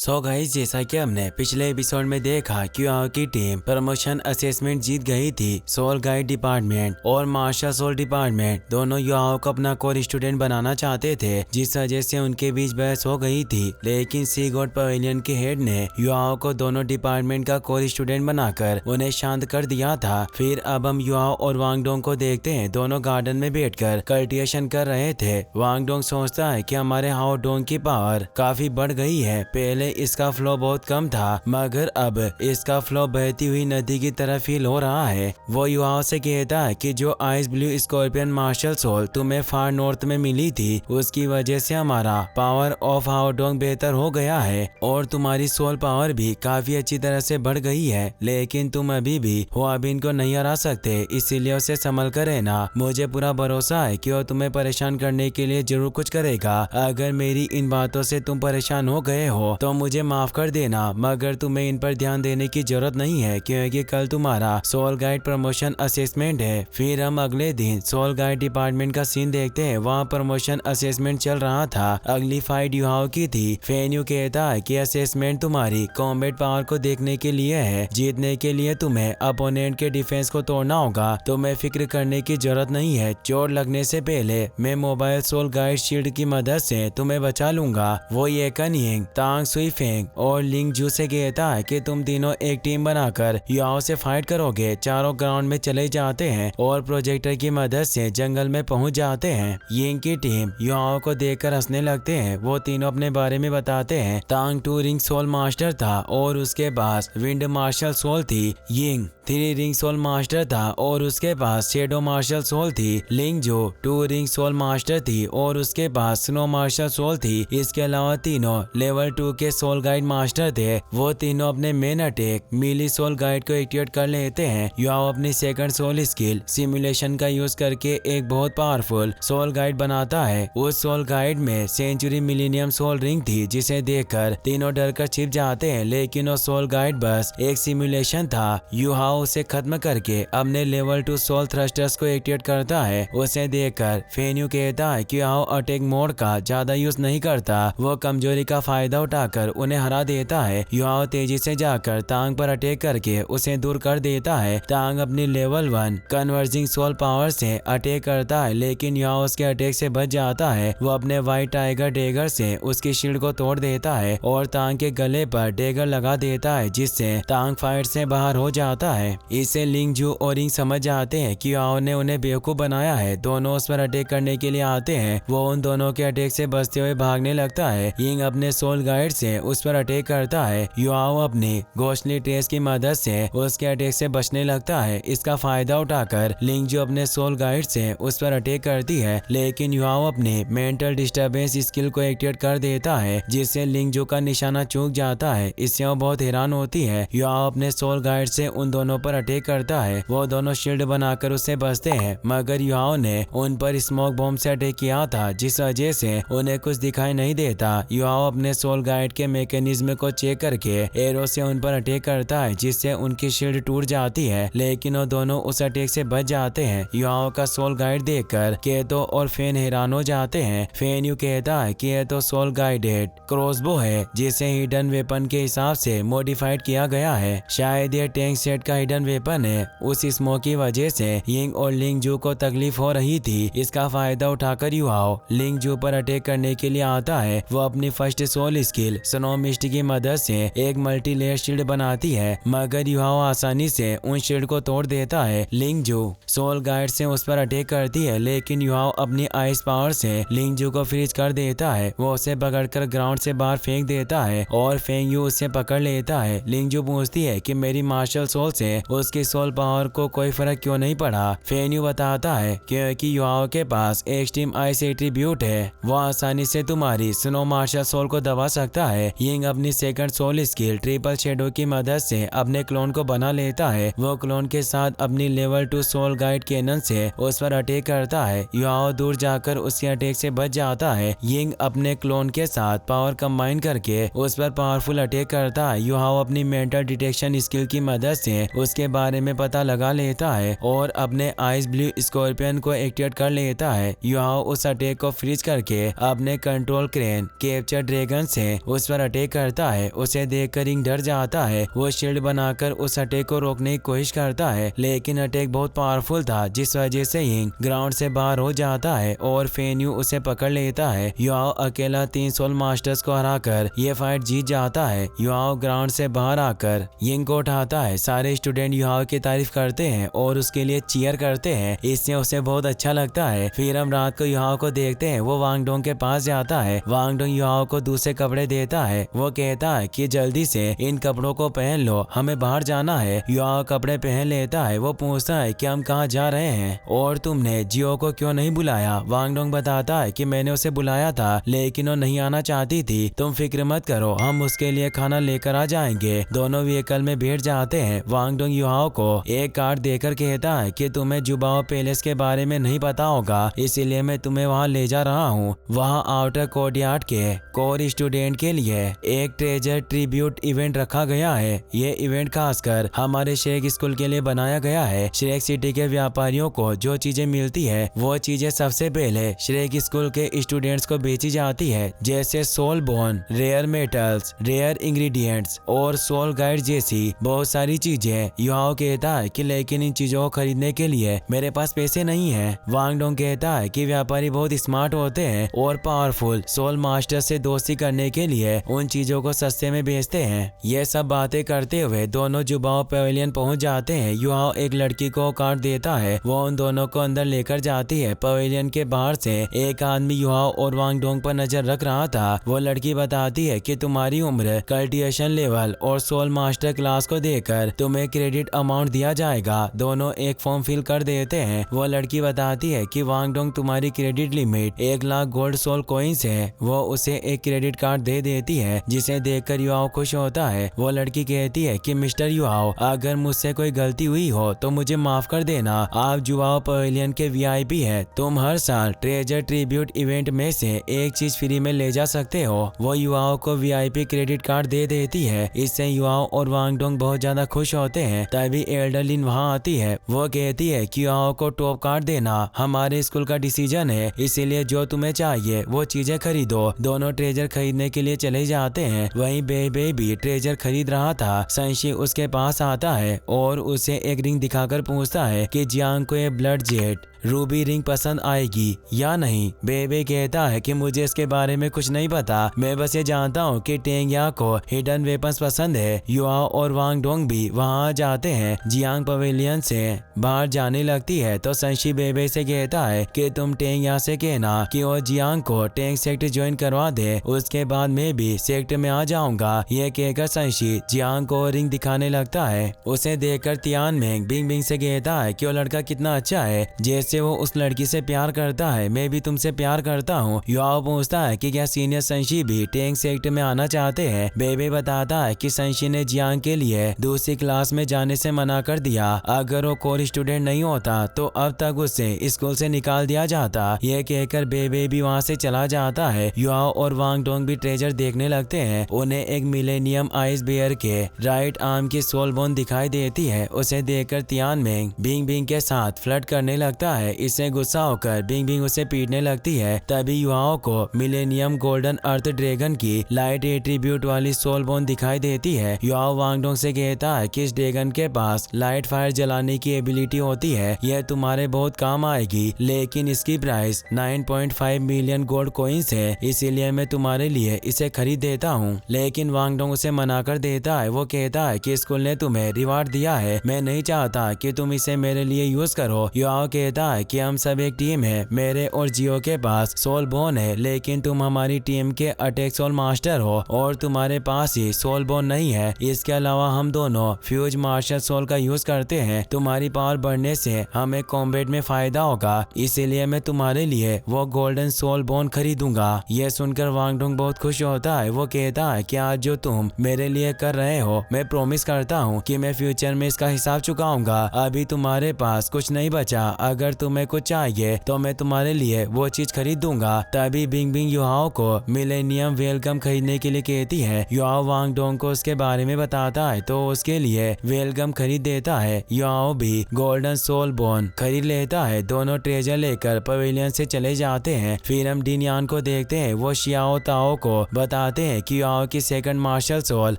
So guys, जैसा कि हमने पिछले एपिसोड में देखा कि युवाओं की टीम प्रमोशन असेसमेंट जीत गई थी। सोल गाइड डिपार्टमेंट और मार्शल सोल डिपार्टमेंट दोनों युवाओं को अपना कोर स्टूडेंट बनाना चाहते थे, जिस वजह से उनके बीच बहस हो गई थी। लेकिन सी गॉड पवेलियन के हेड ने युवाओं को दोनों डिपार्टमेंट का कोर स्टूडेंट बनाकर उन्हें शांत कर दिया था। फिर अब हम युवाओं और वांगडोंग को देखते हैं, दोनों गार्डन में बैठकर कल्टिवेशन कर रहे थे। वांगडोंग सोचता है कि हमारे हाउ डोंग की पावर काफी बढ़ गई है। पहले इसका फ्लो बहुत कम था, मगर अब इसका फ्लो बहती हुई नदी की तरह फील हो रहा है। वो युवाओं से कहता है कि जो ice blue scorpion martial soul तुम्हें फार नॉर्थ में मिली थी, उसकी वजह से हमारा पावर ऑफ हाओडोंग बेहतर हो गया है और तुम्हारी सोल पावर भी काफी अच्छी तरह से बढ़ गई है। लेकिन तुम अभी भी हुआबिन को नहीं हरा सकते, इसीलिए उसे संभल कर रहना। मुझे पूरा भरोसा है कि वो तुम्हें परेशान करने के लिए जरूर कुछ करेगा। अगर मेरी इन बातों से तुम परेशान हो गए हो तो मुझे माफ कर देना, मगर तुम्हें इन पर ध्यान देने की जरूरत नहीं है, क्योंकि कल तुम्हारा सोल गाइड प्रमोशन असेसमेंट है। फिर हम अगले दिन सोल गाइड डिपार्टमेंट का सीन देखते हैं। वहाँ प्रमोशन असेसमेंट चल रहा था। अगली फाइट युवाओं की थी। फेन्यू कहता है कि असेसमेंट तुम्हारी कॉम्बैट पावर को देखने के लिए है। जीतने के लिए तुम्हें अपोनेंट के डिफेंस को तोड़ना होगा। तुम्हें फिक्र करने की जरूरत नहीं है। चोट लगने से पहले मैं मोबाइल सोल गाइड शील्ड की मदद से तुम्हें बचा लूंगा। वो ये कनिंग, तांग सुई फेंग और लिंग जू से कहता है कि तुम तीनों एक टीम बनाकर युवाओं से फाइट करोगे। चारों ग्राउंड में चले जाते हैं और प्रोजेक्टर की मदद से जंगल में पहुंच जाते हैं। यिंग की टीम युवाओं को देखकर हंसने लगते हैं। वो तीनों अपने बारे में बताते हैं। तांग 2 रिंग सोल मास्टर था और उसके पास विंड मार्शल सोल थी। यिंग 3 रिंग सोल मास्टर था और उसके पास शेडो मार्शल सोल थी। लिंग जो 2 रिंग सोल मास्टर थी और उसके पास स्नो मार्शल सोल थी। इसके अलावा तीनों लेवल 2 के सोल गाइड मास्टर थे। वो तीनों अपने मेन अटैक मिली सोल गाइड को एक्टिवेट कर लेते हैं। युवाओ अपनी सेकंड सोल स्किल सिमुलेशन का यूज करके एक बहुत पावरफुल सोल गाइड बनाता है। उस सोल गाइड में सेंचुरी मिलीनियम सोल रिंग थी, जिसे देखकर तीनों डर कर छिप जाते हैं। लेकिन वो सोल गाइड बस एक सिमुलेशन था। युवाओ उसे खत्म करके अपने लेवल 2 सोल थ्रस्टर्स को एक्टिवेट करता है। उसे देखकर फेन्यू कहता है कि युवाओ अटैक मोड का ज्यादा यूज नहीं करता। वो कमजोरी का फायदा उठाकर उन्हें हरा देता है। युवाओ तेजी से जाकर तांग पर अटैक करके उसे दूर कर देता है। तांग अपनी लेवल 1 कन्वर्जिंग सोल पावर से अटैक करता है, लेकिन युवाओ उसके अटैक से बच जाता है। वो अपने व्हाइट टाइगर डेगर से उसकी शील्ड को तोड़ देता है और तांग के गले पर डेगर लगा देता है, जिससे तांग फाइट से बाहर हो जाता है। इससे लिंग जू और रिंग समझ जाते हैं कि युवाओं ने उन्हें बेवकूफ बनाया है। दोनों उस पर अटैक करने के लिए आते हैं। वो उन दोनों के अटैक से बचते हुए भागने लगता है। यिंग अपने सोल गाइड से उस पर अटैक करता है। युवाओ अपनी घोषली ट्रेस की मदद से उसके अटैक से बचने लगता है। इसका फायदा उठाकर लिंग जो अपने सोल गाइड से उस पर अटैक करती है, लेकिन युवाओ अपनी मेंटल डिस्टर्बेंस स्किल को एक्टिवेट कर देता है, जिससे लिंग जो का निशाना चूक जाता है। इससे वो बहुत हैरान होती है। युवाओ अपने सोल गाइड से उन दोनों पर अटैक करता है। वो दोनों शील्ड बनाकर उससे बचते हैं, मगर युवाओ ने उन पर स्मोक बॉम्ब से अटैक किया था, जिस वजह से उन्हें कुछ दिखाई नहीं देता। युवाओ अपने सोल गाइड के मैकेनिज्म को चेक करके एरो से उन पर अटैक करता है, जिससे उनकी शील्ड टूट जाती है, लेकिन वो दोनों उस अटैक से बच जाते हैं। युवाओं का सोल गाइड देखकर केतो और फेन हैरान हो जाते हैं। फेन यू कहता है कि यह तो सोल गाइडेड क्रॉसबो है, जिसे हिडन वेपन के हिसाब से मॉडिफाइड किया गया है। शायद यह टैंक सेट का हिडन वेपन है। उस स्मोक की वजह से यिंग और लिंग जू को तकलीफ हो रही थी। इसका फायदा उठाकर युवाओ लिंग जू पर अटैक करने के लिए आता है। वो अपनी first soul skill snow mist की मदद से एक मल्टी लेयर शील्ड बनाती है, मगर युवाओ आसानी से उन शील्ड को तोड़ देता है। लिंग जू सोल गाइड से उस पर अटैक करती है, लेकिन युवाओ अपनी आइस पावर से लिंग जू को फ्रीज कर देता है। वो उसे पकड़कर ग्राउंड से बाहर फेंक देता है और फेंग यू उसे पकड़ लेता है। लिंग जू पूछती है कि मेरी मार्शल सोल से उसकी सोल पावर को कोई फर्क क्यों नहीं पड़ा। फेन यू बताता है क्योंकि युवाओं के पास एक्सट्रीम आइस एट्रीब्यूट है। वो आसानी से तुम्हारी स्नो मार्शल सोल को दबा सकता है। यिंग अपनी second soul skill triple shadow की मदद से अपने क्लोन को बना लेता है। वो क्लोन के साथ अपनी लेवल 2 सोल गाइड कैनन से उस पर अटैक करता है। युवाओ दूर जाकर उसके अटैक से बच जाता है। यिंग अपने क्लोन के साथ पावर कंबाइन करके उस पर पावरफुल अटैक करता है। युवाओ अपनी मेंटल डिटेक्शन स्किल की मदद से उसके बारे में पता लगा लेता है और अपने आइस ब्लू स्कॉर्पियन को एक्टिवेट कर लेता है। युवाओ उस अटैक को फ्रीज करके अपने कंट्रोल क्रेन कैप्चर ड्रैगन से उस पर अटैक करता है। उसे देखकर यिंग डर जाता है। वो शील्ड बनाकर उस अटैक को रोकने की कोशिश करता है, लेकिन अटैक बहुत पावरफुल था, जिस वजह से यिंग ग्राउंड से बाहर हो जाता है और फेन्यू उसे पकड़ लेता है। युआओ अकेला 3 सोल मास्टर्स को हराकर ये फाइट जीत जाता है। युआओ ग्राउंड से बाहर आकर यिंग को उठाता है। सारे स्टूडेंट युआओ की तारीफ करते हैं और उसके लिए चीयर करते हैं। इससे उसे बहुत अच्छा लगता है। फिर हम रात को युआओ को देखते हैं। वो वांग डोंग के पास जाता है। वांग डोंग युआओ को दूसरे कपड़े देता है। वो कहता है कि जल्दी से इन कपड़ों को पहन लो, हमें बाहर जाना है। युआओ कपड़े पहन लेता है। वो पूछता है कि हम कहाँ जा रहे हैं और तुमने जियो को क्यों नहीं बुलाया। वांग डोंग बताता है कि मैंने उसे बुलाया था, लेकिन वो नहीं आना चाहती थी। तुम फिक्र मत करो, हम उसके लिए खाना लेकर आ जाएंगे। दोनों व्हीकल में बैठ जाते हैं। वांग डोंग युआओ को एक कार्ड देकर कहता है कि तुम्हें जुबाओ पैलेस के बारे में नहीं पता होगा, इसीलिए मैं तुम्हें वहाँ ले जा रहा हूँ। वहाँ आउटर कोर्टयार्ड के कोर स्टूडेंट के लिए एक ट्रेजर ट्रिब्यूट इवेंट रखा गया है। ये इवेंट खासकर हमारे श्रेक स्कूल के लिए बनाया गया है। श्रेक सिटी के व्यापारियों को जो चीजें मिलती है वो चीजें सबसे पहले श्रेक स्कूल के स्टूडेंट्स को बेची जाती है, जैसे soul bone, rare metals, rare ingredients और सोल गाइड जैसी बहुत सारी चीजें। युआओ कहता है कि लेकिन इन चीजों को खरीदने के लिए मेरे पास पैसे नहीं है। वांग डोंग कहता है कि व्यापारी बहुत स्मार्ट होते हैं और पावरफुल सोल मास्टर से दोस्ती करने के लिए उन चीजों को सस्ते में बेचते हैं। ये सब बातें करते हुए दोनों जुबाओ पवेलियन पहुंच जाते हैं। युआओ एक लड़की को कार्ड देता है। वो उन दोनों को अंदर लेकर जाती है। पवेलियन के बाहर से एक आदमी युआओ और वांग डोंग पर नजर रख रहा था। वो लड़की बताती है कि तुम्हारी उम्र, कल्टिवेशन लेवल और सोल मास्टर क्लास को देकर तुम्हें क्रेडिट अमाउंट दिया जाएगा। दोनों एक फॉर्म फिल कर देते हैं। वो लड़की बताती है कि वांग डोंग तुम्हारी credit limit 1 lakh gold soul coins है। वो उसे एक क्रेडिट कार्ड दे देती है, जिसे देखकर युआओ खुश होता है। वो लड़की कहती है कि मिस्टर युआओ, अगर मुझसे कोई गलती हुई हो तो मुझे माफ कर देना। आप जुआओ पवेलियन के वीआईपी है। तुम हर साल ट्रेजर ट्रिब्यूट इवेंट में से एक चीज फ्री में ले जा सकते हो। वो युआओ को वीआईपी क्रेडिट कार्ड दे देती है। इससे युआओ और वांग डोंग बहुत ज्यादा खुश होते हैं। तभी एल्डरलिन वहाँ आती है। वो कहती है कि युआओ को टॉप कार्ड देना हमारे स्कूल का डिसीजन है, इसीलिए जो तुम्हें चाहिए वो चीजें खरीदो। दोनों ट्रेजर खरीदने के लिए चले जाते हैं। वहीं बेबे भी ट्रेजर खरीद रहा था। संशी उसके पास आता है और उसे एक रिंग दिखाकर पूछता है कि जियांग को ये ब्लड जेट रूबी रिंग पसंद आएगी या नहीं। बेबे कहता है कि मुझे इसके बारे में कुछ नहीं पता, मैं बस ये जानता हूँ कि टेंगया को हिडन वेपन्स पसंद है। युआओ और वांग डोंग भी वहाँ जाते हैं। जियांग पवेलियन से बाहर जाने लगती है तो संशी बेबे से कहता है कि तुम टेंगया से कहना कि वो जियांग को टेंग सेक्ट ज्वाइन करवा दे, उसके बाद मैं भी सेक्ट में आ जाऊंगा। ये कहकर संशी जियांग को रिंग दिखाने लगता है। उसे देखकर तियान मेंग बिंग बिंग से कहता है कि वो लड़का कितना अच्छा है, जैसे वो उस लड़की से प्यार करता है, मैं भी तुमसे प्यार करता हूँ। युआओ पूछता है कि क्या सीनियर संशी भी टेंग सेक्ट में आना चाहते हैं। बेबे बताता है कि संशी ने जियांग के लिए दूसरी क्लास में जाने से मना कर दिया। अगर वो कोर स्टूडेंट नहीं होता तो अब तक उसे स्कूल से निकाल दिया जाता। यह कहकर बेबे भी वहाँ से चला जाता है। युआओ और वांग डोंग भी ट्रेजर देखने लगते हैं। उन्हें एक मिलेनियम आइस बेयर के राइट आर्म की सोल बोन दिखाई देती है। उसे देखकर तियान मेंग बिंग बिंग के साथ फ्लर्ट करने लगता है। इससे गुस्सा होकर बिंग बिंग उसे पीटने लगती है। तभी युआओ को मिलेनियम गोल्डन अर्थ ड्रैगन की लाइट एट्रीब्यूट वाली सोल बोन दिखाई देती है। युआओ वांग डोंग से कहता है कि इस ड्रैगन के पास लाइट फायर जलाने की एबिलिटी होती है, यह तुम्हारे बहुत काम आएगी, लेकिन इसकी प्राइस 9.5 मिलियन गोल्ड कॉइन्स है, इसीलिए मैं तुम्हारे लिए इसे खरीद देता हूँ। लेकिन वांग डोंग उसे मना कर देता है। वो कहता है कि स्कूल ने तुम्हें रिवार्ड दिया है, मैं नहीं चाहता कि तुम इसे मेरे लिए यूज करो। युआओ कहता है कि हम सब एक टीम है, मेरे और जियो के पास सोल बोन है, लेकिन तुम हमारी टीम के अटैक सोल मास्टर हो और तुम्हारे पास ही सोल बोन नहीं है। इसके अलावा हम दोनों फ्यूज मार्शल सोल का यूज करते हैं। तुम्हारी पावर बढ़ने से हमें कॉम्बैट में फायदा होगा, इसीलिए मैं तुम्हारे लिए वो गोल्डन सोल बोन खरीदूंगा। यह सुनकर वांग डोंग बहुत खुश होता है। वो कहता है कि आज जो तुम मेरे लिए कर रहे हो, मैं प्रॉमिस करता हूँ कि मैं फ्यूचर में इसका हिसाब चुकाऊंगा। अभी तुम्हारे पास कुछ नहीं बचा, अगर अगर तुम्हें कुछ चाहिए तो मैं तुम्हारे लिए वो चीज खरीद दूंगा। तभी बिंग बिंग युआओ को मिलेनियम वेलकम खरीदने के लिए कहती है। युआओ वांग डोंग को उसके बारे में बताता है तो उसके लिए वेलकम खरीद देता है। युआओ भी गोल्डन सोल बोन खरीद लेता है। दोनों ट्रेजर लेकर पवेलियन से चले जाते हैं। फिर हम डिनियान को देखते हैं। वो शियाओ ताओ को बताते हैं कि युआओ की second martial soul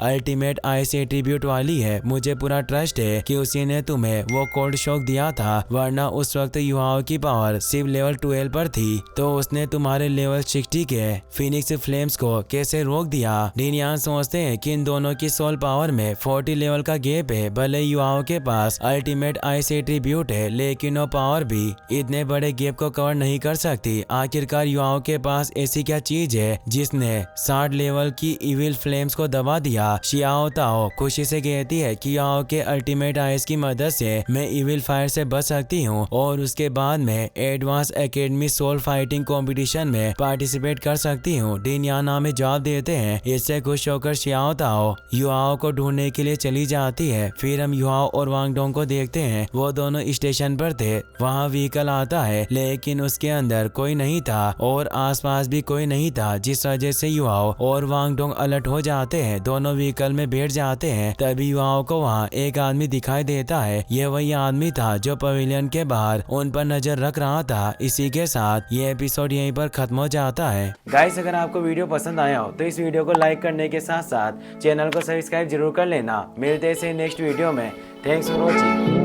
ultimate ice attribute वाली है। मुझे पूरा ट्रस्ट है कि उसी ने तुम्हें वो कोल्ड शॉक दिया था, वरना उस वक्त युआओ की पावर सिर्फ लेवल 12 पर थी, तो उसने तुम्हारे लेवल 60 के फिनिक्स फ्लेम्स को कैसे रोक दिया। डिनियान सोचते हैं कि इन दोनों की सोल पावर में 40 लेवल का गैप है। भले युआओ के पास अल्टीमेट आइस एट्रीब्यूट है, लेकिन वो पावर भी इतने बड़े गैप को कवर नहीं कर सकती। आखिरकार युआओ के पास ऐसी क्या चीज है जिसने 60 लेवल की इविल फ्लेम्स को दबा दिया। शियाओ ताओ खुशी से कहती है कि युआओ के अल्टीमेट आइस की मदद से मैं इविल फायर से बच सकती हूँ और उसके बाद मैं advance academy soul fighting competition में पार्टिसिपेट कर सकती हूँ। डिनियान हमें जवाब देते हैं। इससे खुश होकर शियाओ ताओ युआओ को ढूंढने के लिए चली जाती है। फिर हम युआओ और वांग डोंग को देखते हैं। वो दोनों स्टेशन पर थे। वहाँ व्हीकल आता है, लेकिन उसके अंदर कोई नहीं था और आसपास भी कोई नहीं था, जिस वजह से युआओ और वांग डोंग अलर्ट हो जाते हैं। दोनों व्हीकल में बैठ जाते हैं। तभी युआओ को वहाँ एक आदमी दिखाई देता है। ये वही आदमी था जो पवेलियन के बाहर उन पर नजर रख रहा था। इसी के साथ ये एपिसोड यहीं पर खत्म हो जाता है। गाइस, अगर आपको वीडियो पसंद आया हो तो इस वीडियो को लाइक करने के साथ साथ चैनल को सब्सक्राइब जरूर कर लेना। मिलते हैं नेक्स्ट वीडियो में। Thanks for watching.